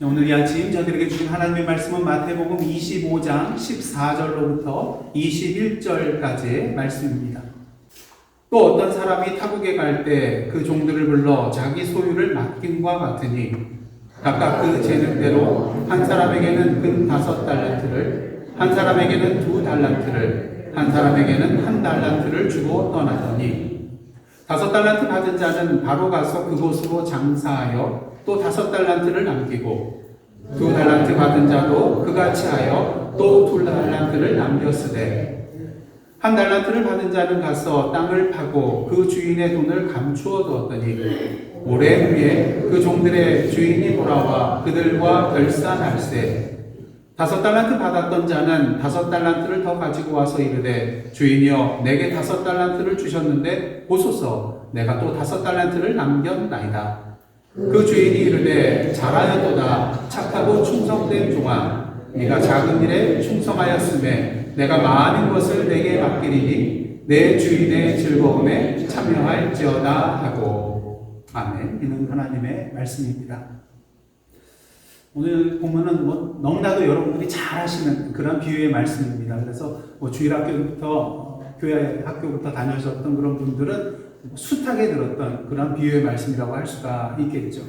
오늘 이 아침 저들에게 주신 하나님의 말씀은 마태복음 25장 14절로부터 21절까지의 말씀입니다. 또 어떤 사람이 타국에 갈 때 그 종들을 불러 자기 소유를 맡김과 같으니 각각 그 재능대로 한 사람에게는 금 5달란트를, 한 사람에게는 2달란트를, 한 사람에게는 1달란트를 주고 떠나더니 5달란트 받은 자는 바로 가서 그곳으로 장사하여 또 5달란트를 남기고 2달란트 받은 자도 그같이 하여 또 2달란트를 남겼으되 1달란트를 받은 자는 가서 땅을 파고 그 주인의 돈을 감추어 두었더니 오래 후에 그 종들의 주인이 돌아와 그들과 결산할세 5달란트 받았던 자는 5달란트를 더 가지고 와서 이르되 주인이여 내게 5달란트를 주셨는데 보소서 내가 또 5달란트를 남겼나이다. 그 주인이 이르되 잘하였도다 착하고 충성된 종아 네가 작은 일에 충성하였음에 내가 많은 것을 내게 맡기리니 내 주인의 즐거움에 참여할지어다 하고. 아멘. 이는 하나님의 말씀입니다. 오늘 보면은 너무나도 여러분들이 잘 아시는 그런 비유의 말씀입니다. 그래서 주일학교부터 교회 학교부터 다녀오셨던 그런 분들은 숱하게 들었던 그런 비유의 말씀이라고 할 수가 있겠죠.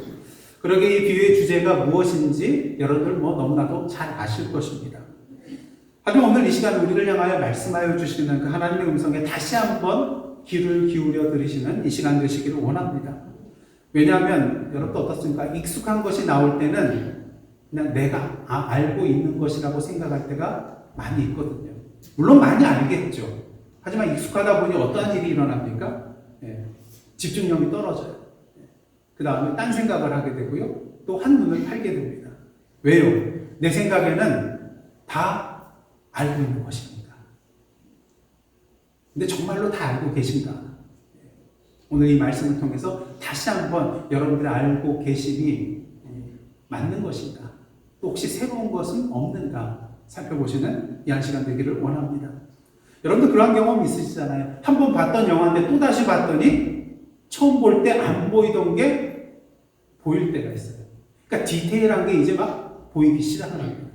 그러게 이 비유의 주제가 무엇인지 여러분들 너무나도 잘 아실 것입니다. 하지만 오늘 이 시간 우리를 향하여 말씀하여 주시는 그 하나님의 음성에 다시 한번 귀를 기울여 들으시는 이 시간 되시기를 원합니다. 왜냐하면 여러분도 어떻습니까? 익숙한 것이 나올 때는 그냥 내가 알고 있는 것이라고 생각할 때가 많이 있거든요. 물론 많이 알겠죠. 하지만 익숙하다 보니 어떠한 일이 일어납니까? 집중력이 떨어져요. 그 다음에 딴 생각을 하게 되고요. 또 한눈을 팔게 됩니다. 왜요? 내 생각에는 다 알고 있는 것입니다. 근데 정말로 다 알고 계신가? 오늘 이 말씀을 통해서 다시 한번 여러분들이 알고 계심이 맞는 것인가? 또 혹시 새로운 것은 없는가? 살펴보시는 이 한 시간 되기를 원합니다. 여러분들 그런 경험 있으시잖아요. 한번 봤던 영화인데 또다시 봤더니 처음 볼 때 안 보이던 게 보일 때가 있어요. 그러니까 디테일한 게 이제 막 보이기 시작합니다.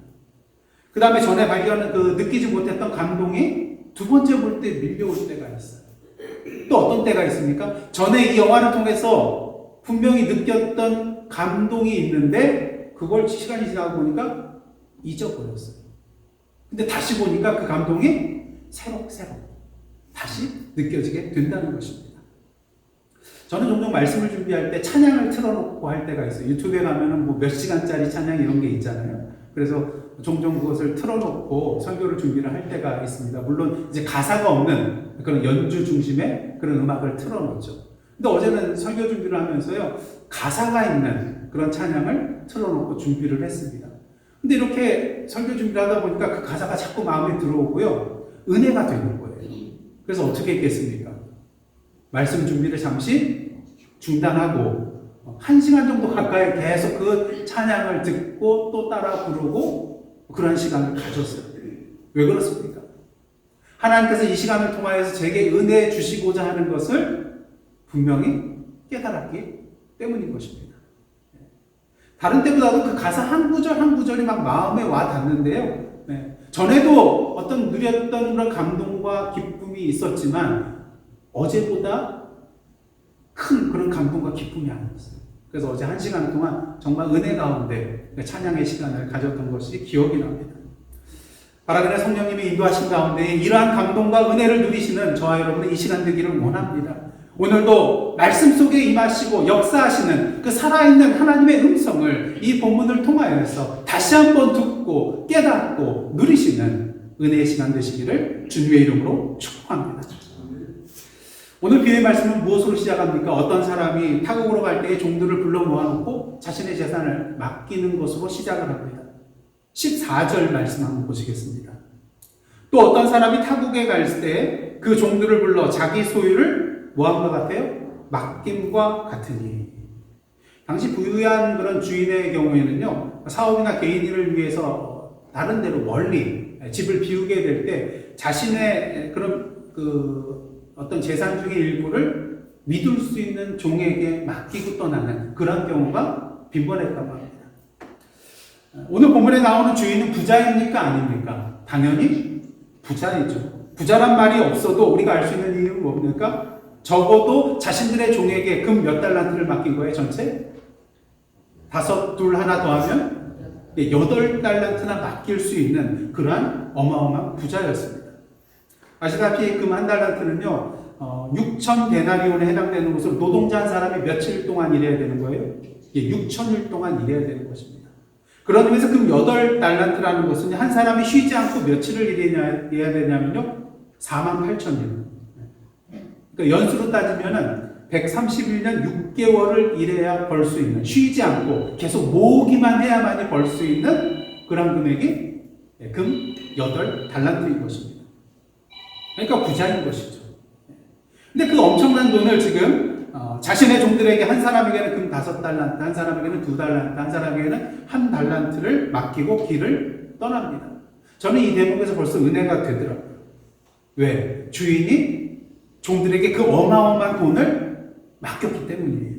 그 다음에 전에 느끼지 못했던 감동이 두 번째 볼 때 밀려올 때가 있어요. 또 어떤 때가 있습니까? 전에 이 영화를 통해서 분명히 느꼈던 감동이 있는데 그걸 시간이 지나고 보니까 잊어버렸어요. 근데 다시 보니까 그 감동이 새록새록 다시 느껴지게 된다는 것입니다. 저는 종종 말씀을 준비할 때 찬양을 틀어놓고 할 때가 있어요. 유튜브에 가면은 몇 시간짜리 찬양 이런 게 있잖아요. 그래서 종종 그것을 틀어놓고 설교를 준비를 할 때가 있습니다. 물론 이제 가사가 없는 그런 연주 중심의 그런 음악을 틀어놓죠. 근데 어제는 설교 준비를 하면서요, 가사가 있는 그런 찬양을 틀어놓고 준비를 했습니다. 근데 이렇게 설교 준비를 하다 보니까 그 가사가 자꾸 마음에 들어오고요, 은혜가 되는 거예요. 그래서 어떻게 했겠습니까? 말씀 준비를 잠시 중단하고 1시간 정도 가까이 계속 그 찬양을 듣고 또 따라 부르고 그런 시간을 가졌어요. 왜 그렇습니까? 하나님께서 이 시간을 통하여서 제게 은혜 주시고자 하는 것을 분명히 깨달았기 때문인 것입니다. 다른 때보다도 그 가사 한 구절 한 구절이 막 마음에 와 닿는데요. 전에도 어떤 누렸던 그런 감동과 기쁨이 있었지만 어제보다 큰 그런 감동과 기쁨이 아니었어요. 그래서 어제 1시간 동안 정말 은혜 가운데 찬양의 시간을 가졌던 것이 기억이 납니다. 바라기는 성령님이 인도하신 가운데 이러한 감동과 은혜를 누리시는 저와 여러분의 이 시간 되기를 원합니다. 오늘도 말씀 속에 임하시고 역사하시는 그 살아있는 하나님의 음성을 이 본문을 통하여서 다시 한번 듣고 깨닫고 누리시는 은혜의 시간 되시기를 주님의 이름으로 축복합니다. 오늘 비유의 말씀은 무엇으로 시작합니까? 어떤 사람이 타국으로 갈 때에 종들을 불러 모아놓고 자신의 재산을 맡기는 것으로 시작을 합니다. 14절 말씀 한번 보시겠습니다. 또 어떤 사람이 타국에 갈 때 그 종들을 불러 자기 소유를 뭐한 것 같아요? 맡김과 같으니. 당시 부유한 그런 주인의 경우에는요, 사업이나 개인 일을 위해서 다른 데로 멀리 집을 비우게 될 때 자신의 그런 어떤 재산 중의 일부를 믿을 수 있는 종에게 맡기고 떠나는 그런 경우가 빈번했다고 합니다. 오늘 본문에 나오는 주인은 부자입니까? 아닙니까? 당연히 부자이죠. 부자란 말이 없어도 우리가 알 수 있는 이유는 뭡니까? 적어도 자신들의 종에게 금 몇 달란트를 맡긴 거예요, 전체? 5, 2, 하나 더하면 8달란트나 맡길 수 있는 그러한 어마어마한 부자였습니다. 아시다시피 금 1달란트는요, 6,000데나리온에 해당되는 것으로 노동자 한 사람이 며칠 동안 일해야 되는 거예요? 6,000일 동안 일해야 되는 것입니다. 그런 의미에서 금 8달란트라는 것은 한 사람이 쉬지 않고 며칠을 일해야 되냐면요, 48,000일. 그러니까 연수로 따지면은 131년 6개월을 일해야 벌 수 있는, 쉬지 않고 계속 모으기만 해야만이 벌 수 있는 그런 금액이 금 8달란트인 것입니다. 그러니까 부자인 것이죠. 근데 그 엄청난 돈을 지금 자신의 종들에게 한 사람에게는 금 5달란트, 한 사람에게는 2달란트, 한 사람에게는 1달란트를 맡기고 길을 떠납니다. 저는 이 대목에서 벌써 은혜가 되더라고요. 왜? 주인이 종들에게 그 어마어마한 돈을 맡겼기 때문이에요.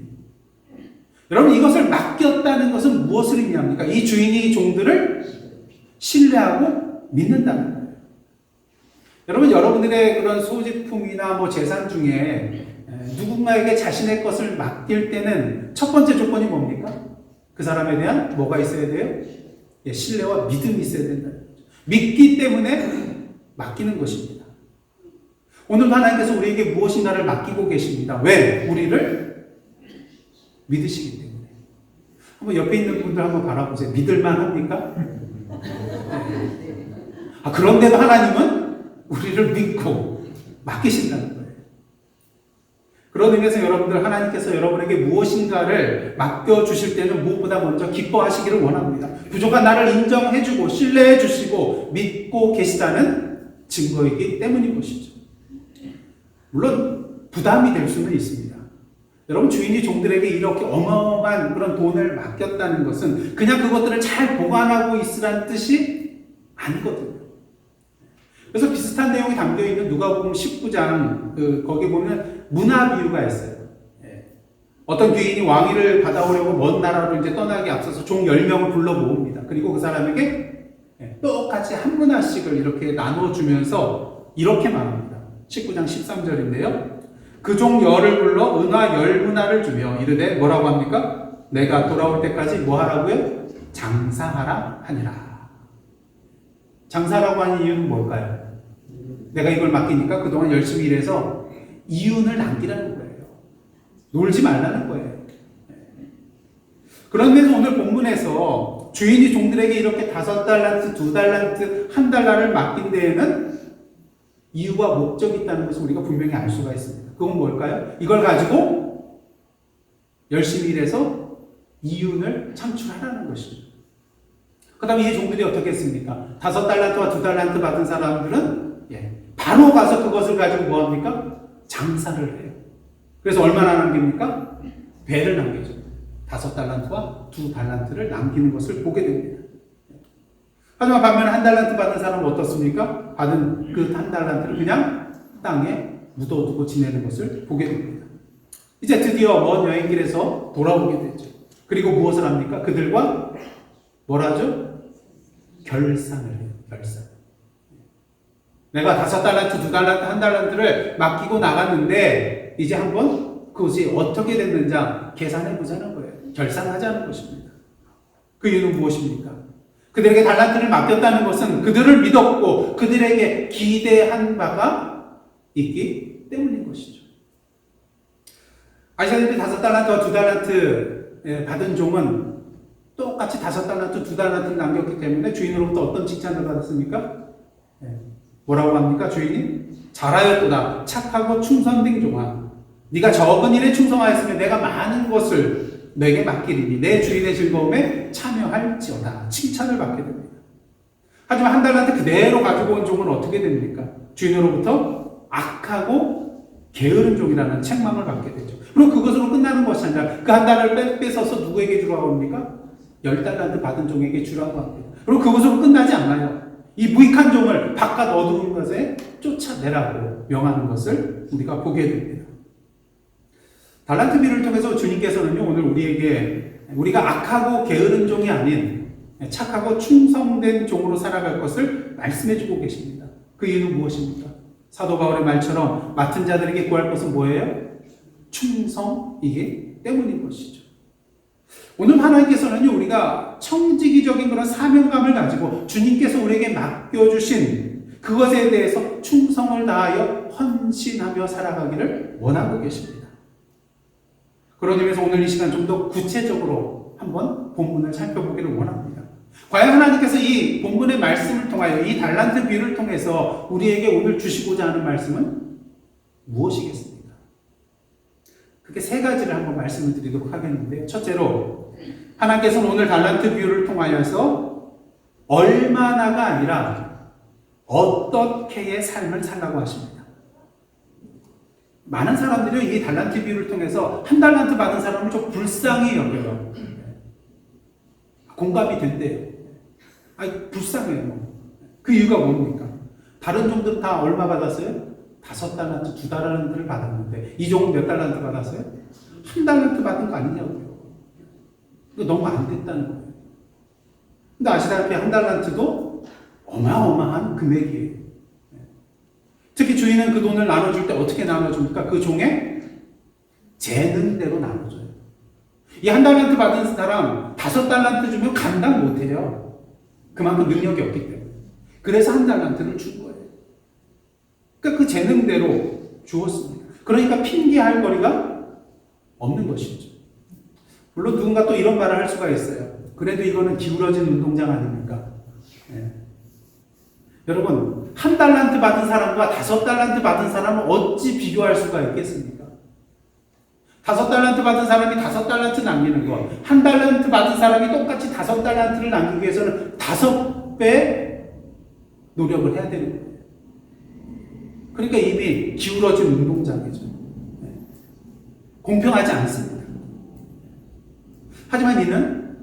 여러분, 이것을 맡겼다는 것은 무엇을 의미합니까? 이 주인이 종들을 신뢰하고 믿는다는 거예요. 여러분, 여러분들의 그런 소지품이나 뭐 재산 중에 누군가에게 자신의 것을 맡길 때는 첫 번째 조건이 뭡니까? 그 사람에 대한 뭐가 있어야 돼요? 신뢰와 믿음이 있어야 된다는 거죠. 믿기 때문에 맡기는 것입니다. 오늘 하나님께서 우리에게 무엇인가를 맡기고 계십니다. 왜? 우리를 믿으시기 때문에. 한번 옆에 있는 분들 한번 바라보세요. 믿을만 합니까? 그런데도 하나님은 우리를 믿고 맡기신다는 거예요. 그런 의미에서 여러분들, 하나님께서 여러분에게 무엇인가를 맡겨주실 때는 무엇보다 먼저 기뻐하시기를 원합니다. 부족한 나를 인정해주고 신뢰해주시고 믿고 계시다는 증거이기 때문인 것이죠. 물론 부담이 될 수는 있습니다. 여러분, 주인이 종들에게 이렇게 어마어마한 그런 돈을 맡겼다는 것은 그냥 그것들을 잘 보관하고 있으라는 뜻이 아니거든요. 그래서 비슷한 내용이 담겨있는 누가복음 19장, 거기 보면 문화 비유가 있어요. 어떤 귀인이 왕위를 받아오려고 먼 나라로 이제 떠나기 앞서서 종 10명을 불러 모읍니다. 그리고 그 사람에게 똑같이 한 문화씩을 이렇게 나눠주면서 이렇게 말합니다. 19장 13절인데요. 그 종 10을 불러 은화 10문화를 주며 이르되 뭐라고 합니까? 내가 돌아올 때까지 뭐 하라고요? 장사하라 하니라. 장사라고 하는 이유는 뭘까요? 내가 이걸 맡기니까 그동안 열심히 일해서 이윤을 남기라는 거예요. 놀지 말라는 거예요. 그런 면에서 오늘 본문에서 주인이 종들에게 이렇게 5달란트, 2달란트, 1달러를 맡긴 데에는 이유와 목적이 있다는 것을 우리가 분명히 알 수가 있습니다. 그건 뭘까요? 이걸 가지고 열심히 일해서 이윤을 창출하라는 것입니다. 그 다음에 이 종들이 어떻게 했습니까? 5달란트와 2달란트 받은 사람들은 바로 가서 그것을 가지고 뭐합니까? 장사를 해요. 그래서 얼마나 남깁니까? 배를 남기죠. 5달란트와 2달란트를 남기는 것을 보게 됩니다. 하지만 반면에 1달란트 받은 사람은 어떻습니까? 받은 그 1달란트를 그냥 땅에 묻어두고 지내는 것을 보게 됩니다. 이제 드디어 먼 여행길에서 돌아오게 되죠. 그리고 무엇을 합니까? 그들과 뭘 하죠? 결산을 해요. 결산. 내가 5달란트, 2달란트, 1달란트를 맡기고 나갔는데 이제 한번 그것이 어떻게 됐는지 계산해 보자는 거예요. 결산하자는 것입니다. 그 이유는 무엇입니까? 그들에게 달란트를 맡겼다는 것은 그들을 믿었고 그들에게 기대한 바가 있기 때문인 것이죠. 아시다시피 5달란트와 2달란트 받은 종은 똑같이 5달란트, 2달란트를 남겼기 때문에 주인으로부터 어떤 칭찬을 받았습니까? 뭐라고 합니까? 주인이 잘하였도다. 착하고 충성된 종아. 네가 적은 일에 충성하였으면 내가 많은 것을 내게 맡기리니 내 주인의 즐거움에 참여할지어다. 칭찬을 받게 됩니다. 하지만 1달란트 그대로 가지고 온 종은 어떻게 됩니까? 주인으로부터 악하고 게으른 종이라는 책망을 받게 되죠. 그리고 그것으로 끝나는 것이 아니라 그 1달러를 뺏어서 누구에게 주라고 합니까? 10달란트 받은 종에게 주라고 합니다. 그리고 그것으로 끝나지 않아요. 이 무익한 종을 바깥 어두운 것에 쫓아내라고 명하는 것을 우리가 보게 됩니다. 달란트 비유를 통해서 주님께서는요, 오늘 우리에게 우리가 악하고 게으른 종이 아닌 착하고 충성된 종으로 살아갈 것을 말씀해주고 계십니다. 그 이유는 무엇입니까? 사도 바울의 말처럼 맡은 자들에게 구할 것은 뭐예요? 충성이기 때문인 것이죠. 오늘 하나님께서는요, 우리가 청지기적인 그런 사명감을 가지고 주님께서 우리에게 맡겨주신 그것에 대해서 충성을 다하여 헌신하며 살아가기를 원하고 계십니다. 그런 의미에서 오늘 이 시간 좀 더 구체적으로 한번 본문을 살펴보기를 원합니다. 과연 하나님께서 이 본문의 말씀을 통하여 이 달란트 비유를 통해서 우리에게 오늘 주시고자 하는 말씀은 무엇이겠습니까? 그게 세 가지를 한번 말씀을 드리도록 하겠는데요. 첫째로 하나님께서는 오늘 달란트 비유를 통하여서 얼마나가 아니라 어떻게의 삶을 살라고 하십니다. 많은 사람들이 이 달란트 비유를 통해서 한 달란트 받은 사람을 좀 불쌍히 여겨요. 공감이 된대요. 아니, 불쌍해요. 그 이유가 뭡니까? 다른 종들은 다 얼마 받았어요? 5달란트, 2달란트를 받았는데 이 종은 몇 달란트 받았어요? 1달란트 받은 거 아니냐고요. 이거 너무 안 됐다는 거예요. 근데 아시다시피 1달란트도 어마어마한 금액이에요. 특히 주인은 그 돈을 나눠줄 때 어떻게 나눠줍니까? 그 종의 재능대로 나눠줘요. 이 1달란트 받은 사람 5달란트 주면 감당 못해요. 그만큼 능력이 없기 때문에. 그래서 1달란트를 준 거예요. 그러니까 그 재능대로 주었습니다. 그러니까 핑계할 거리가 없는 것이죠. 물론 누군가 또 이런 말을 할 수가 있어요. 그래도 이거는 기울어진 운동장 아닙니까? 네. 여러분, 1달란트 받은 사람과 5달란트 받은 사람을 어찌 비교할 수가 있겠습니까? 5달란트 받은 사람이 5달란트 남기는 것, 1달란트 받은 사람이 똑같이 5달란트를 남기기 위해서는 5배 노력을 해야 되는 거예요. 그러니까 이미 기울어진 운동장이죠. 공평하지 않습니다. 하지만 이는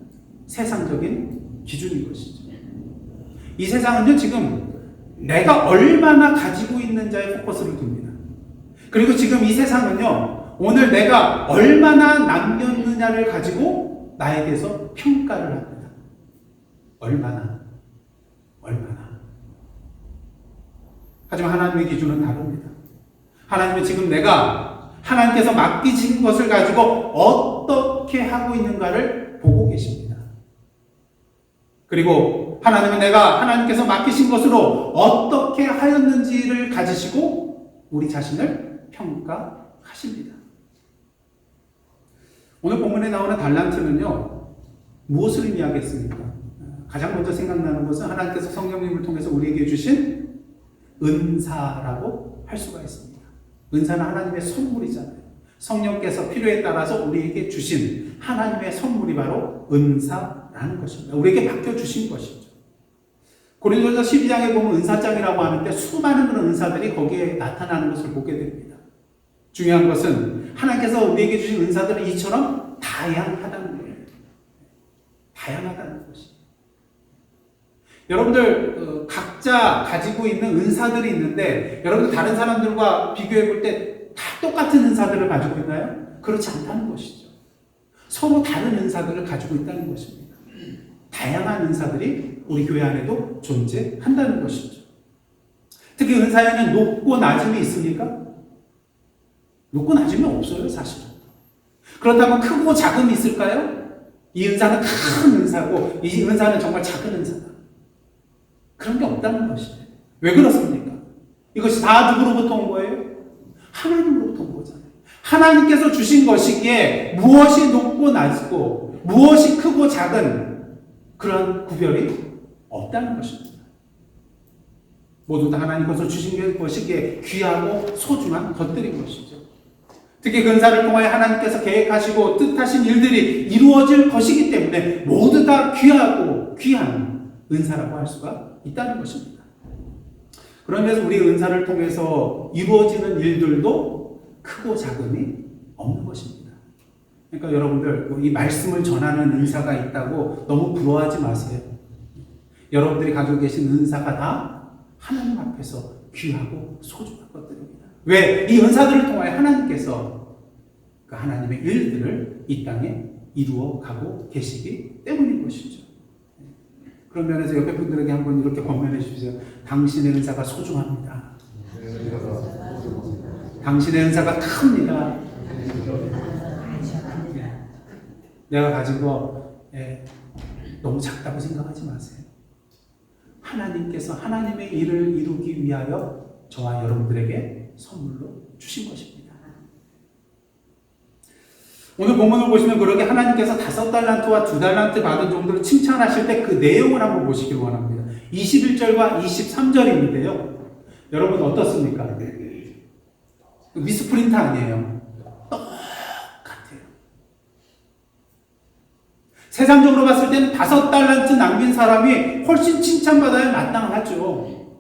세상적인 기준인 것이죠. 이 세상은요, 지금 내가 얼마나 가지고 있는지에 포커스를 둡니다. 그리고 지금 이 세상은요, 오늘 내가 얼마나 남겼느냐를 가지고 나에 대해서 평가를 합니다. 얼마나. 하지만 하나님의 기준은 다릅니다. 하나님은 지금 내가 하나님께서 맡기신 것을 가지고 어떻게 하고 있는가를 보고 계십니다. 그리고 하나님은 내가 하나님께서 맡기신 것으로 어떻게 하였는지를 가지시고 우리 자신을 평가하십니다. 오늘 본문에 나오는 달란트는요, 무엇을 의미하겠습니까? 가장 먼저 생각나는 것은 하나님께서 성령님을 통해서 우리에게 주신 은사라고 할 수가 있습니다. 은사는 하나님의 선물이잖아요. 성령께서 필요에 따라서 우리에게 주신 하나님의 선물이 바로 은사라는 것입니다. 우리에게 맡겨주신 것이죠. 고린도전서 12장에 보면 은사장이라고 하는데 수많은 그런 은사들이 거기에 나타나는 것을 보게 됩니다. 중요한 것은 하나님께서 우리에게 주신 은사들은 이처럼 다양하다는 거예요. 다양하다는 것입니다. 여러분들 각자 가지고 있는 은사들이 있는데 여러분들 다른 사람들과 비교해 볼 때 다 똑같은 은사들을 가지고 있나요? 그렇지 않다는 것이죠. 서로 다른 은사들을 가지고 있다는 것입니다. 다양한 은사들이 우리 교회 안에도 존재한다는 것이죠. 특히 은사에는 높고 낮음이 있습니까? 높고 낮음이 없어요, 사실은. 그렇다면 크고 작음이 있을까요? 이 은사는 큰 은사고 이 은사는 정말 작은 은사다. 그런 게 없다는 것이죠. 왜 그렇습니까? 이것이 다 누구로부터 온 거예요? 하나님으로부터 온 거잖아요. 하나님께서 주신 것이기에 무엇이 높고 낮고 무엇이 크고 작은 그런 구별이 없다는 것입니다. 모두 다 하나님께서 주신 것이기에 귀하고 소중한 것들인 것이죠. 특히 그 은사를 통하여 하나님께서 계획하시고 뜻하신 일들이 이루어질 것이기 때문에 모두 다 귀하고 귀한 은사라고 할 수가 있다는 것입니다. 그러면서 우리 은사를 통해서 이루어지는 일들도 크고 작음이 없는 것입니다. 그러니까 여러분들 이 말씀을 전하는 은사가 있다고 너무 부러워하지 마세요. 여러분들이 가지고 계신 은사가 다 하나님 앞에서 귀하고 소중한 것들입니다. 왜? 이 은사들을 통하여 하나님께서 그 하나님의 일들을 이 땅에 이루어 가고 계시기 때문인 것이죠. 그런 면에서 옆에 분들에게 한번 이렇게 권면해 주십시오. 당신의 은사가 소중합니다. 당신의 은사가 큽니다. 내가 가진 거 너무 작다고 생각하지 마세요. 하나님께서 하나님의 일을 이루기 위하여 저와 여러분들에게 선물로 주신 것입니다. 오늘 본문을 보시면 그렇게 하나님께서 5달란트와 2달란트 받은 종들을 칭찬하실 때 그 내용을 한번 보시길 원합니다. 21절과 23절인데요. 여러분 어떻습니까? 미스프린트 아니에요. 똑같아요. 세상적으로 봤을 때는 5달란트 남긴 사람이 훨씬 칭찬받아야 마땅하죠.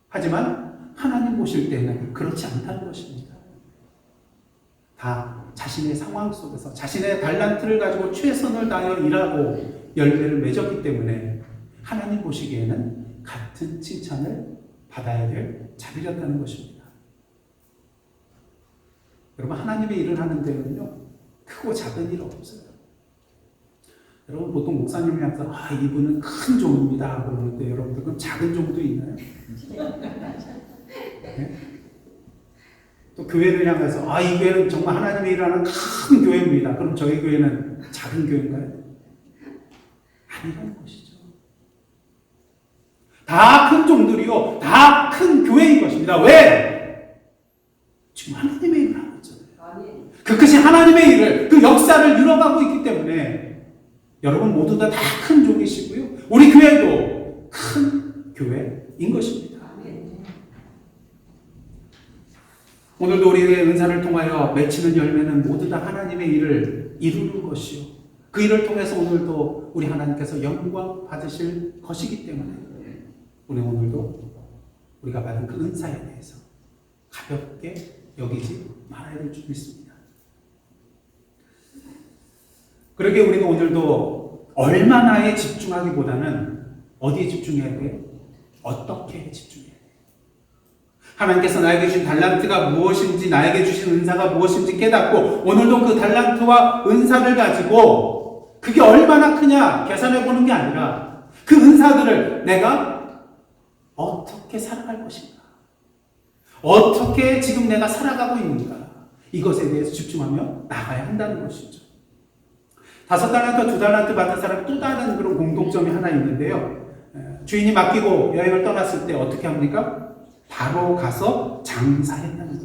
하지만 하나님 보실 때는 그렇지 않다는 것입니다. 다 자신의 상황 속에서 자신의 달란트를 가지고 최선을 다하여 일하고 열매를 맺었기 때문에 하나님 보시기에는 같은 칭찬을 받아야 될 자들이었다는 것입니다. 여러분 하나님의 일을 하는 데는요 크고 작은 일 없어요. 여러분 보통 목사님이 항상 이분은 큰 종입니다 그러는데 여러분들 그럼 작은 종도 있나요? 네? 또 교회를 향해서 이 교회는 정말 하나님의 일을 하는 큰 교회입니다. 그럼 저희 교회는 작은 교회인가요? 아니라는 것이죠. 다 큰 종들이요. 다 큰 교회인 것입니다. 왜? 지금 하나님의 일을 하고 있잖아요. 그것이 하나님의 일을 그 역사를 이뤄가고 있기 때문에 여러분 모두 다 큰 종이시고요. 우리 교회도 큰 교회인 것입니다. 오늘도 우리의 은사를 통하여 맺히는 열매는 모두 다 하나님의 일을 이루는 것이요. 그 일을 통해서 오늘도 우리 하나님께서 영광 받으실 것이기 때문에 우리 오늘도 우리가 받은 그 은사에 대해서 가볍게 여기지 말아야 될 줄 믿습니다. 그러게 우리는 오늘도 얼마나에 집중하기보다는 어디에 집중해야 돼요? 어떻게 집중해야 돼요? 하나님께서 나에게 주신 달란트가 무엇인지 나에게 주신 은사가 무엇인지 깨닫고 오늘도 그 달란트와 은사를 가지고 그게 얼마나 크냐 계산해 보는 게 아니라 그 은사들을 내가 어떻게 살아갈 것인가, 어떻게 지금 내가 살아가고 있는가, 이것에 대해서 집중하며 나가야 한다는 것이죠. 5달란트, 2달란트 받은 사람 또 다른 그런 공통점이 하나 있는데요. 주인이 맡기고 여행을 떠났을 때 어떻게 합니까? 바로 가서 장사했다는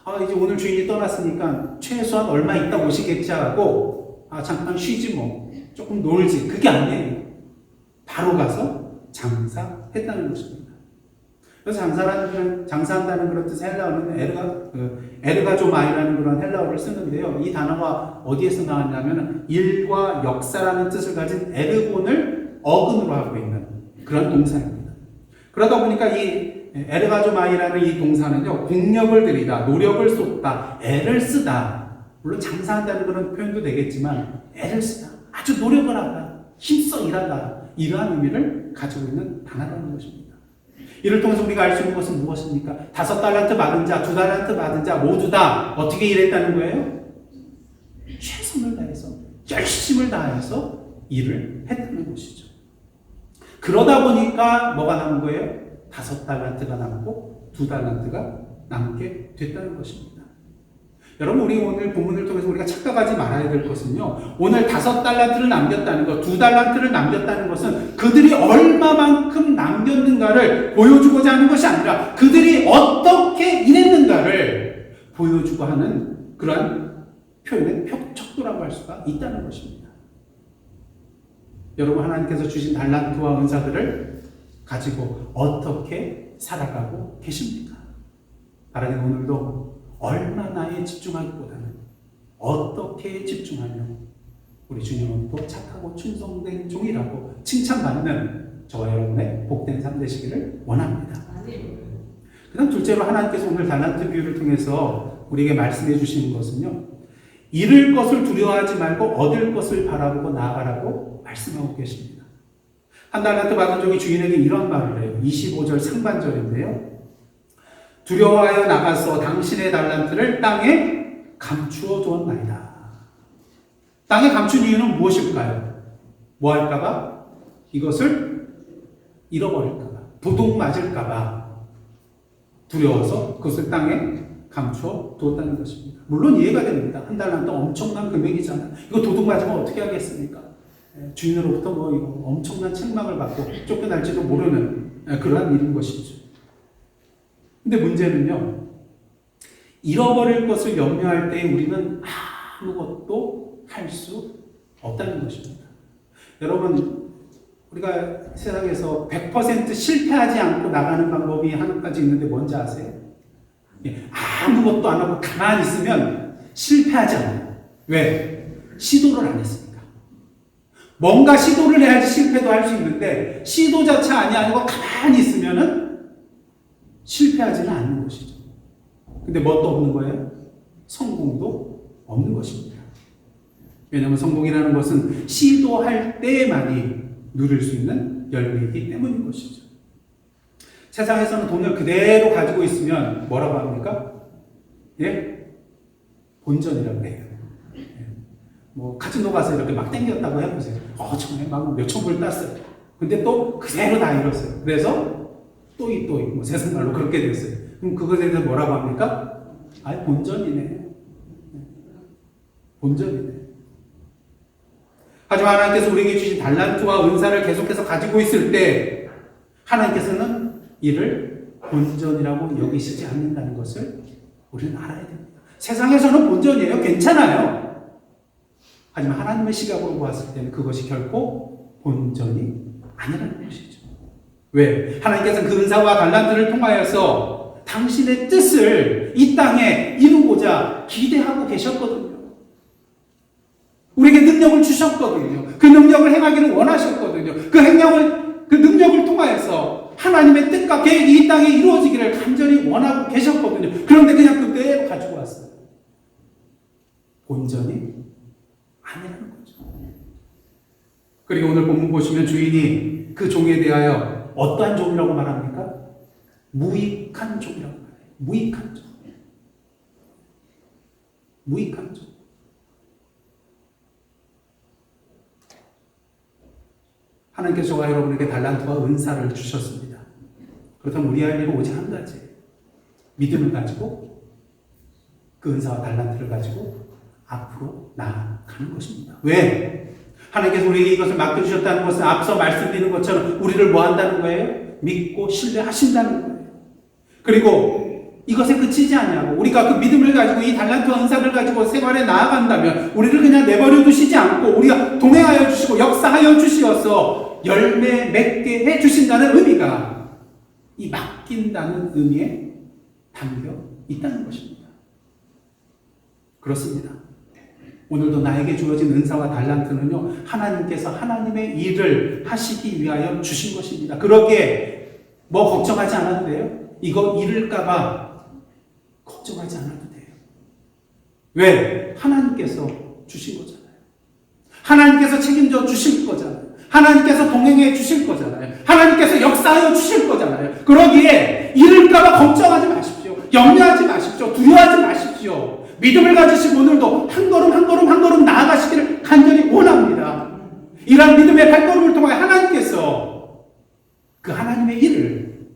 거예요. 이제 오늘 주인이 떠났으니까 최소한 얼마 있다 오시겠지 하고 잠깐 쉬지 뭐 조금 놀지, 그게 아니에요. 바로 가서 장사했다는 것입니다. 그래서 장사한다는 그런 뜻의 헬라어는 에르가조마이라는 그런 헬라어를 쓰는데요. 이 단어가 어디에서 나왔냐면 일과 역사라는 뜻을 가진 에르곤을 어근으로 하고 있는 그런 동사입니다. 그러다 보니까 이 에르가조마이라는 이 동사는요, 공력을 들이다, 노력을 쏟다, 애를 쓰다. 물론 장사한다는 그런 표현도 되겠지만 애를 쓰다, 아주 노력을 하다, 힘써 일하다, 이러한 의미를 가지고 있는 단어라는 것입니다. 이를 통해서 우리가 알 수 있는 것은 무엇입니까? 5달란트 받은 자, 2달란트 받은 자 모두 다 어떻게 일했다는 거예요? 최선을 다해서, 열심을 다해서 일을 했다는 것이죠. 그러다 보니까 뭐가 남은 거예요? 5달란트가 남고 2달란트가 남게 됐다는 것입니다. 여러분, 우리 오늘 본문을 통해서 우리가 착각하지 말아야 될 것은요, 오늘 5달란트를 남겼다는 것, 2달란트를 남겼다는 것은 그들이 얼마만큼 남겼는가를 보여주고자 하는 것이 아니라 그들이 어떻게 일했는가를 보여주고 하는 그러한 표현의 척도라고 할 수가 있다는 것입니다. 여러분, 하나님께서 주신 달란트와 은사들을 가지고 어떻게 살아가고 계십니까? 하나님, 오늘도 얼마나에 집중하기보다는 어떻게 집중하며 우리 주님은 또 착하고 충성된 종이라고 칭찬받는 저와 여러분의 복된 삶 되시기를 원합니다. 그 다음 둘째로 하나님께서 오늘 달란트 비유를 통해서 우리에게 말씀해 주시는 것은요, 잃을 것을 두려워하지 말고 얻을 것을 바라보고 나아가라고 말씀하고 계십니다. 한 달란트 받은 종이 주인에게 이런 말을 해요. 25절 상반절인데요. 두려워하여 나가서 당신의 달란트를 땅에 감추어 두었나이다. 땅에 감춘 이유는 무엇일까요? 뭐 할까봐? 이것을 잃어버릴까봐, 도둑 맞을까봐 두려워서 그것을 땅에 감추어 두었다는 것입니다. 물론 이해가 됩니다. 한 달란트 엄청난 금액이잖아요. 이거 도둑 맞으면 어떻게 하겠습니까? 주인으로부터 뭐 이거 엄청난 책망을 받고 쫓겨날지도 모르는 그러한 일인 것이죠. 근데 문제는요, 잃어버릴 것을 염려할 때 우리는 아무것도 할 수 없다는 것입니다. 여러분, 우리가 세상에서 100% 실패하지 않고 나가는 방법이 한 가지 있는데 뭔지 아세요? 아무것도 안 하고 가만히 있으면 실패하지 않아요. 왜? 시도를 안 했으니까. 뭔가 시도를 해야지 실패도 할 수 있는데 시도 자체 아니고 가만히 있으면은 실패하지는 않는 것이죠. 근데 뭣도 없는 거예요? 성공도 없는 것입니다. 왜냐하면 성공이라는 것은 시도할 때만이 누릴 수 있는 열매이기 때문인 것이죠. 세상에서는 돈을 그대로 가지고 있으면 뭐라고 합니까? 예? 본전이라고 해요. 뭐 카지노 가서 이렇게 막 땡겼다고 해보세요. 정말 막 몇천 불 땄어요. 근데 또 그대로 다 잃었어요. 그래서 또이 뭐 세상 말로 그렇게 됐어요. 그럼 그것에 대해서 뭐라고 합니까? 본전이네. 본전이네. 하지만 하나님께서 우리에게 주신 달란트와 은사를 계속해서 가지고 있을 때 하나님께서는 이를 본전이라고 여기시지 않는다는 것을 우리는 알아야 됩니다. 세상에서는 본전이에요. 괜찮아요. 하지만 하나님의 시각으로 보았을 때는 그것이 결코 본전이 아니라는 것이죠. 왜? 하나님께서는 그 은사와 달란트를 통하여서 당신의 뜻을 이 땅에 이루고자 기대하고 계셨거든요. 우리에게 능력을 주셨거든요. 그 능력을 행하기를 원하셨거든요. 그 능력을 통하여서 하나님의 뜻과 계획이 이 땅에 이루어지기를 간절히 원하고 계셨거든요. 그런데 그냥 그대로 가지고 왔어요. 본전이 아니라는 거죠. 그리고 오늘 본문 보시면 주인이 그 종에 대하여 어떠한 종이라고 말합니까? 무익한 종이라고 말해요. 무익한 종. 무익한 종. 하나님께서 저와 여러분에게 달란트와 은사를 주셨습니다. 그렇다면 우리 할 일은 오직 한 가지. 믿음을 가지고 그 은사와 달란트를 가지고 앞으로 나아가는 것입니다. 왜? 하나님께서 우리에게 이것을 맡겨주셨다는 것은 앞서 말씀드린 것처럼 우리를 뭐 한다는 거예요? 믿고 신뢰하신다는 거예요. 그리고 이것에 그치지 않냐고. 우리가 그 믿음을 가지고 이 달란트와 은사를 가지고 생활에 나아간다면 우리를 그냥 내버려 두시지 않고 우리가 동행하여 주시고 역사하여 주시어서 열매 맺게 해 주신다는 의미가 이 맡긴다는 의미에 담겨 있다는 것입니다. 그렇습니다. 오늘도 나에게 주어진 은사와 달란트는요, 하나님께서 하나님의 일을 하시기 위하여 주신 것입니다. 그러기에 뭐 걱정하지 않아도 돼요. 이거 잃을까봐 걱정하지 않아도 돼요. 왜? 하나님께서 주신 거잖아요. 하나님께서 책임져 주실 거잖아요. 하나님께서 동행해 주실 거잖아요. 하나님께서 역사하여 주실 거잖아요. 그러기에 잃을까봐 걱정하지 마십시오. 염려하지 마십시오. 두려워하지 마십시오. 믿음을 가지시고 오늘도 한 걸음 나아가시기를 간절히 원합니다. 이러한 믿음의 발걸음을 통해 하나님께서 그 하나님의 일을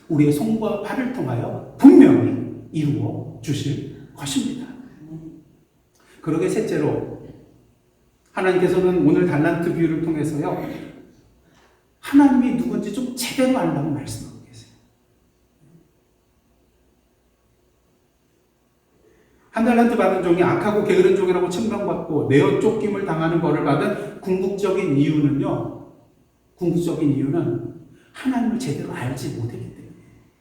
우리의 손과 발을 통하여 분명히 이루어 주실 것입니다. 그러게 셋째로 하나님께서는 오늘 달란트 비유를 통해서요, 하나님이 누군지 좀 제대로 알라고 말씀하고 계세요. 한 달란트 받은 종이 악하고 게으른 종이라고 책망받고 내어 쫓김을 당하는 벌을 받은 궁극적인 이유는 하나님을 제대로 알지 못했기 때문에,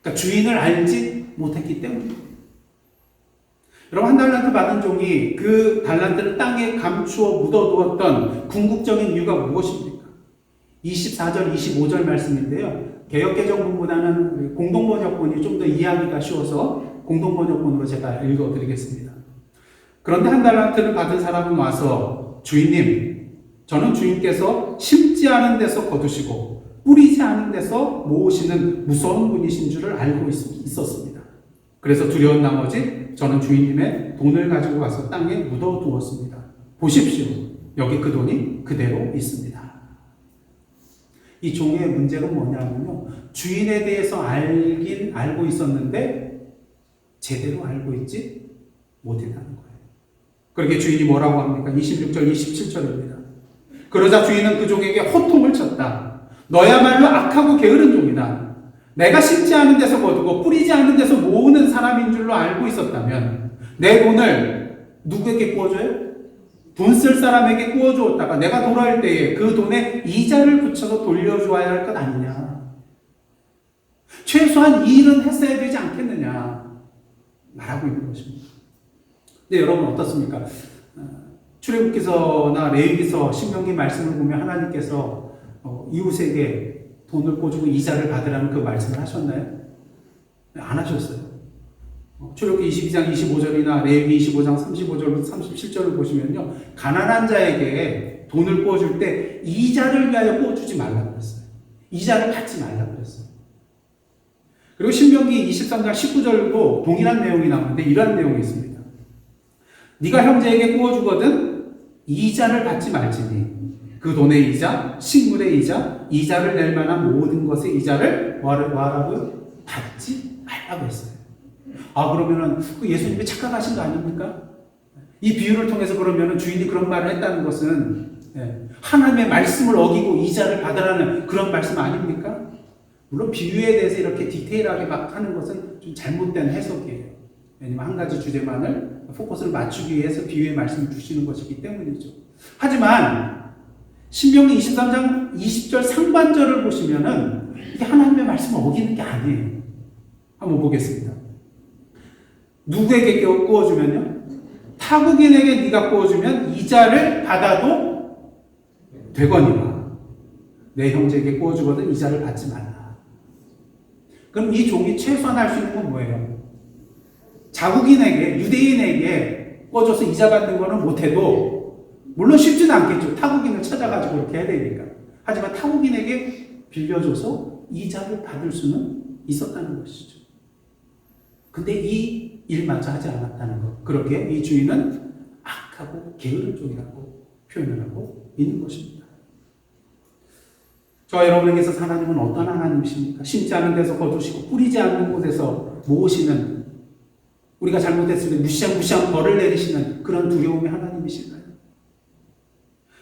그러니까 주인을 알지 못했기 때문입니다. 여러분, 한 달란트 받은 종이 그 달란트를 땅에 감추어 묻어두었던 궁극적인 이유가 무엇입니까? 24절, 25절 말씀인데요. 개역개정본보다는 공동번역본이 좀 더 이해하기가 쉬워서 공동번역본으로 제가 읽어드리겠습니다. 그런데 한 달란트를 받은 사람은 와서 주인님, 저는 주인께서 심지 않은 데서 거두시고 뿌리지 않은 데서 모으시는 무서운 분이신 줄을 알고 있었습니다. 그래서 두려운 나머지 저는 주인님의 돈을 가지고 가서 땅에 묻어두었습니다. 보십시오. 여기 그 돈이 그대로 있습니다. 이 종의 문제가 뭐냐면요. 주인에 대해서 알긴 알고 있었는데 제대로 알고 있지 못했다는 거예요. 그렇게 주인이 뭐라고 합니까? 26절, 27절입니다. 그러자 주인은 그 종에게 호통을 쳤다. 너야말로 악하고 게으른 종이다. 내가 심지 않은 데서 거두고 뿌리지 않은 데서 모으는 사람인 줄로 알고 있었다면 내 돈을 누구에게 구워줘요? 돈 쓸 사람에게 구워주었다가 내가 돌아올 때에 그 돈에 이자를 붙여서 돌려주어야 할 것 아니냐. 최소한 이 일은 했어야 되지 않겠느냐 말하고 있는 것입니다. 근데 여러분 어떻습니까? 출애굽기서나 레위기서, 신명기 말씀을 보면 하나님께서 이웃에게 돈을 꿔주고 이자를 받으라는 그 말씀을 하셨나요? 안 하셨어요. 출애굽기 22장 25절이나 레위기 25장 35절부터 37절을 보시면요. 가난한 자에게 돈을 꿔줄 때 이자를 위하여 꿔주지 말라고 그랬어요. 이자를 받지 말라고 그랬어요. 그리고 신명기 23장 19절도 동일한 내용이 나오는데 이러한 내용이 있습니다. 네가 형제에게 꿔주거든 이자를 받지 말지니 그 돈의 이자, 식물의 이자, 이자를 낼 만한 모든 것의 이자를 뭐하라고요? 받지 말라고 했어요. 그러면은 예수님이 착각하신 거 아닙니까? 이 비유를 통해서 그러면은 주인이 그런 말을 했다는 것은 하나님의 말씀을 어기고 이자를 받으라는 그런 말씀 아닙니까? 물론 비유에 대해서 이렇게 디테일하게 막 하는 것은 좀 잘못된 해석이에요. 왜냐면 한 가지 주제만을 포커스를 맞추기 위해서 비유의 말씀을 주시는 것이기 때문이죠. 하지만 신명기 23장 20절 상반절을 보시면은 이게 하나님의 말씀을 어기는 게 아니에요. 한번 보겠습니다. 누구에게 구워주면요? 타국인에게 네가 구워주면 이자를 받아도 되거니와 내 형제에게 구워주거든 이자를 받지 말라. 그럼 이 종이 최소한 할 수 있는 건 뭐예요? 자국인에게, 유대인에게 꿔줘서 이자 받는 거는 못해도 물론 쉽지는 않겠죠. 타국인을 찾아가지고 이렇게 해야 되니까. 하지만 타국인에게 빌려줘서 이자를 받을 수는 있었다는 것이죠. 근데 이 일마저 하지 않았다는 것. 그렇게 이 주인은 악하고 게으른 종이라고 표현을 하고 있는 것입니다. 저와 여러분에게서 하나님은 어떤 하나님이십니까? 심지 않은 데서 거두시고 뿌리지 않는 곳에서 모으시는, 우리가 잘못했을 때 무시한 벌을 내리시는 그런 두려움의 하나님이신가요?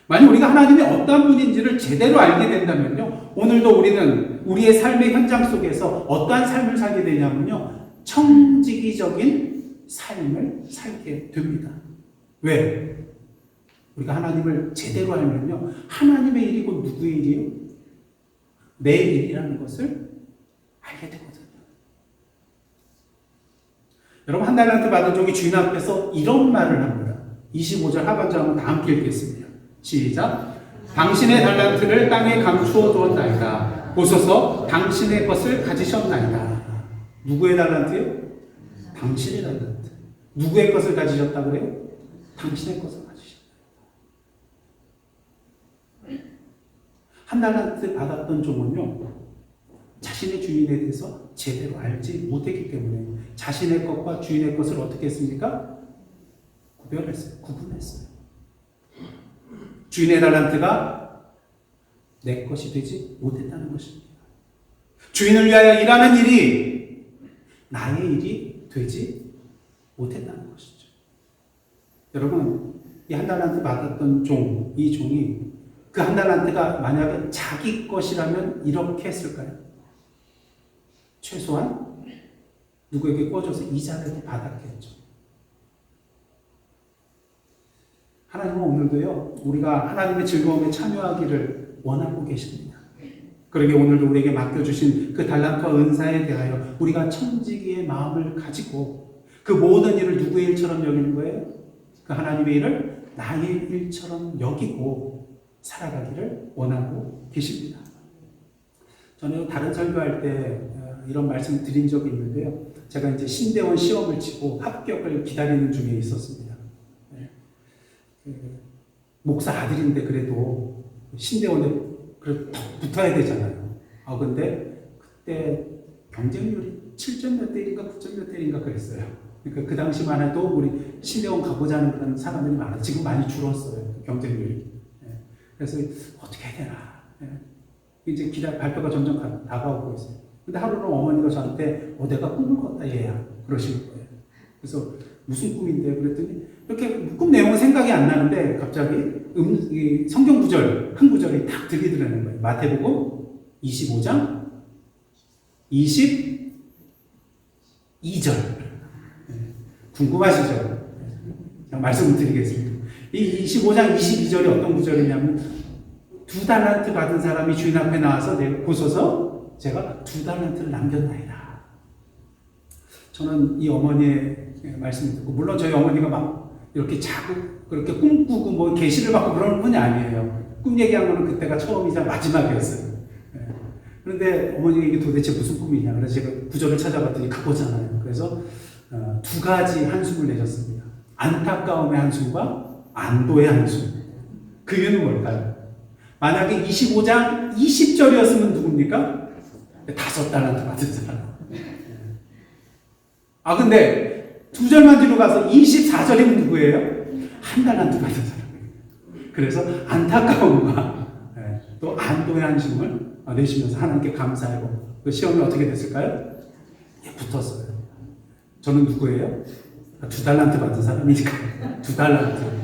만약 우리가 하나님이 어떤 분인지를 제대로 알게 된다면요, 오늘도 우리는 우리의 삶의 현장 속에서 어떠한 삶을 살게 되냐면요, 청지기적인 삶을 살게 됩니다. 왜? 우리가 하나님을 제대로 알면요, 하나님의 일이고 누구의 일이에요? 내 일이라는 것을 알게 되거든요. 여러분, 한 달란트 받은 종이 주인 앞에서 이런 말을 합니다. 25절 하반절 한번 다 함께 읽겠습니다. 시작. 당신의 달란트를 땅에 감추어 두었나이다. 보소서 당신의 것을 가지셨나이다. 누구의 달란트요? 당신의 달란트. 누구의 것을 가지셨다고 그래요? 당신의 것을 가지셨다. 한 달란트 받았던 종은요, 자신의 주인에 대해서 제대로 알지 못했기 때문에 자신의 것과 주인의 것을 어떻게 했습니까? 구별했어요. 구분했어요. 주인의 달란트가 내 것이 되지 못했다는 것입니다. 주인을 위하여 일하는 일이 나의 일이 되지 못했다는 것이죠. 여러분, 이 한 달란트 받았던 종, 이 종이 그 한 달란트가 만약에 자기 것이라면 이렇게 했을까요? 최소한 누구에게 꿔줘서 이자를 받았겠죠. 하나님은 오늘도요, 우리가 하나님의 즐거움에 참여하기를 원하고 계십니다. 그러게 오늘도 우리에게 맡겨주신 그 달란트와 은사에 대하여 우리가 청지기의 마음을 가지고 그 모든 일을 누구의 일처럼 여기는 거예요? 그 하나님의 일을 나의 일처럼 여기고 살아가기를 원하고 계십니다. 저는 다른 설교할 때 이런 말씀을 드린 적이 있는데요. 제가 이제 신대원 시험을 치고 합격을 기다리는 중에 있었습니다. 목사 아들인데 그래도 신대원에 붙어야 되잖아요. 근데 그때 경쟁률이 7점 몇 대인가 9점 몇 대인가 그랬어요. 그러니까 그 당시만 해도 우리 신대원 가보자는 그런 사람들이 많아요. 지금 많이 줄었어요. 경쟁률이. 그래서 어떻게 해야 되나. 이제 발표가 점점 다가오고 있어요. 근데 하루는 어머니가 저한테 내가 꿈을 꿨다 얘야 그러시는 거예요. 그래서 무슨 꿈인데 그랬더니 이렇게 꿈 내용은 생각이 안 나는데 갑자기 이 성경 구절 한 구절이 딱 들리더라는 거예요. 마태복음 25장 22절. 궁금하시죠? 제가 말씀을 드리겠습니다. 이 25장 22절이 어떤 구절이냐면 2달란트 받은 사람이 주인 앞에 나와서 보소서 제가 2달란트를 남겼나이다. 저는 이 어머니의 말씀을 듣고 물론 저희 어머니가 막 이렇게 자꾸 그렇게 꿈꾸고 뭐 계시를 받고 그러는 분이 아니에요. 꿈 얘기한 거는 그때가 처음이자 마지막이었어요. 그런데 어머니가 이게 도대체 무슨 꿈이냐. 그래서 제가 구절을 찾아봤더니 그거잖아요. 그래서 2가지 한숨을 내셨습니다. 안타까움의 한숨과 안도의 한숨. 그 이유는 뭘까요? 만약에 25장 20절이었으면 누굽니까? 5달란트 받은 사람. 근데 2절만 뒤로 가서 24절이면 누구예요? 1달란트 받은 사람이에요. 그래서 안타까움과 또 안도의 한숨을 내쉬면서 하나님께 감사하고 그 시험이 어떻게 됐을까요? 붙었어요. 저는 누구예요? 2달란트 받은 사람이니까 2달란트.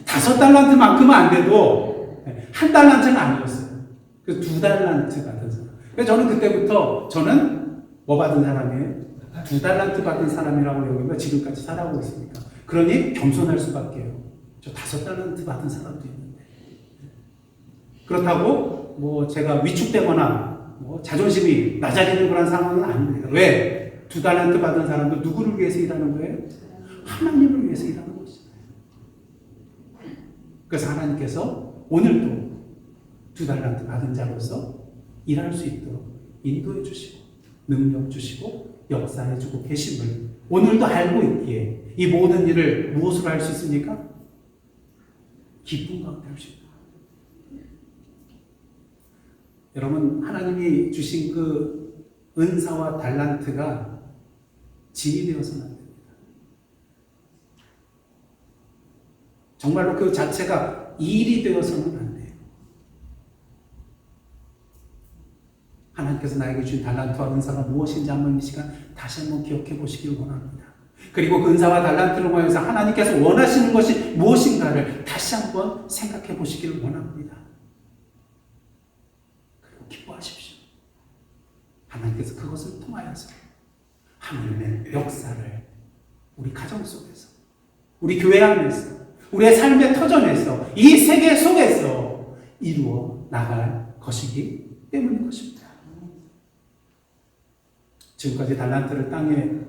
5달란트만큼은 안 돼도 1달란트는 아니었어요. 그래서 2달란트 받은 사람. 그래서 저는 그때부터 저는 뭐 받은 사람이에요? 2달란트 받은 사람이라고 여기가 지금까지 살아오고 있으니까. 그러니 겸손할 수밖에요. 저 5달란트 받은 사람도 있는데. 그렇다고 뭐 제가 위축되거나 뭐 자존심이 낮아지는 그런 상황은 아닙니다. 왜? 2달란트 받은 사람도 누구를 위해서 일하는 거예요? 하나님을 위해서 일하는 것이죠. 그래서 하나님께서 오늘도 2달란트 받은 자로서 일할 수 있도록 인도해 주시고 능력 주시고 역사해 주고 계심을 오늘도 알고 있기에 이 모든 일을 무엇으로 할 수 있습니까? 기쁨 가운데 할 수 있다. 여러분 하나님이 주신 그 은사와 달란트가 짐이 되어서는 안 됩니다. 정말로 그 자체가 일이 되어서는 안 돼요. 하나님께서 나에게 준 달란트와 은사가 무엇인지 한번 이 시간 다시 한번 기억해 보시길 원합니다. 그리고 그 은사와 달란트를 통해서 하나님께서 원하시는 것이 무엇인가를 다시 한번 생각해 보시길 원합니다. 그리고 기뻐하십시오. 하나님께서 그것을 통하여서 하나님의 역사를 우리 가정 속에서, 우리 교회 안에서, 우리의 삶의 터전에서, 이 세계 속에서 이루어 나갈 것이기 때문인 것입니다. 지금까지 달란트를 땅에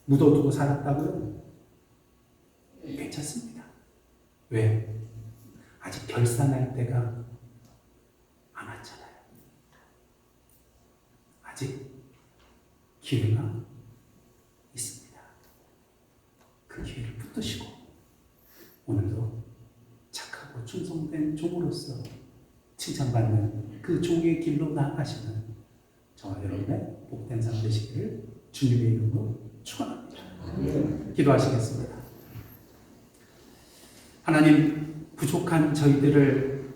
묻어두고 살았다고요? 괜찮습니다. 왜? 아직 결산할 때가 안 왔잖아요. 아직 기회가 있습니다. 그 기회를 붙드시고 오늘도 착하고 충성된 종으로서 칭찬받는 그 종의 길로 나아가시는 저와 여러분의 복된 삶 되시기를 주님의 이름으로 축원합니다. 기도하시겠습니다. 하나님, 부족한 저희들을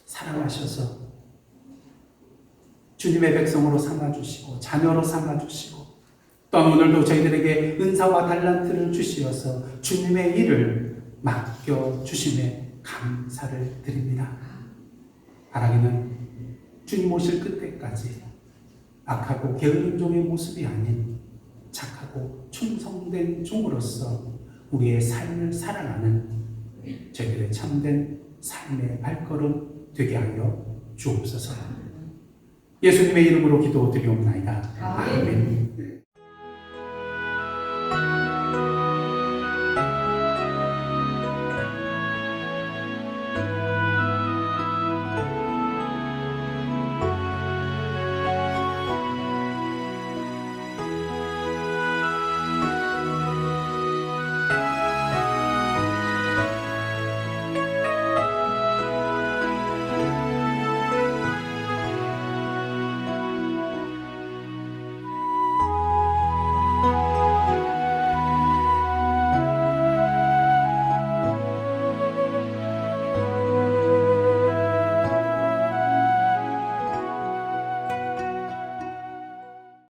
사랑하셔서 주님의 백성으로 삼아주시고 자녀로 삼아주시고 또한 오늘도 저희들에게 은사와 달란트를 주시어서 주님의 일을 맡겨주심에 감사를 드립니다. 바라기는 주님 오실 그때까지 악하고 게으른 종의 모습이 아닌 착하고 충성된 종으로서 우리의 삶을 살아가는 저희들의 참된 삶의 발걸음 되게 하여 주옵소서. 예수님의 이름으로 기도드리옵나이다. 아멘.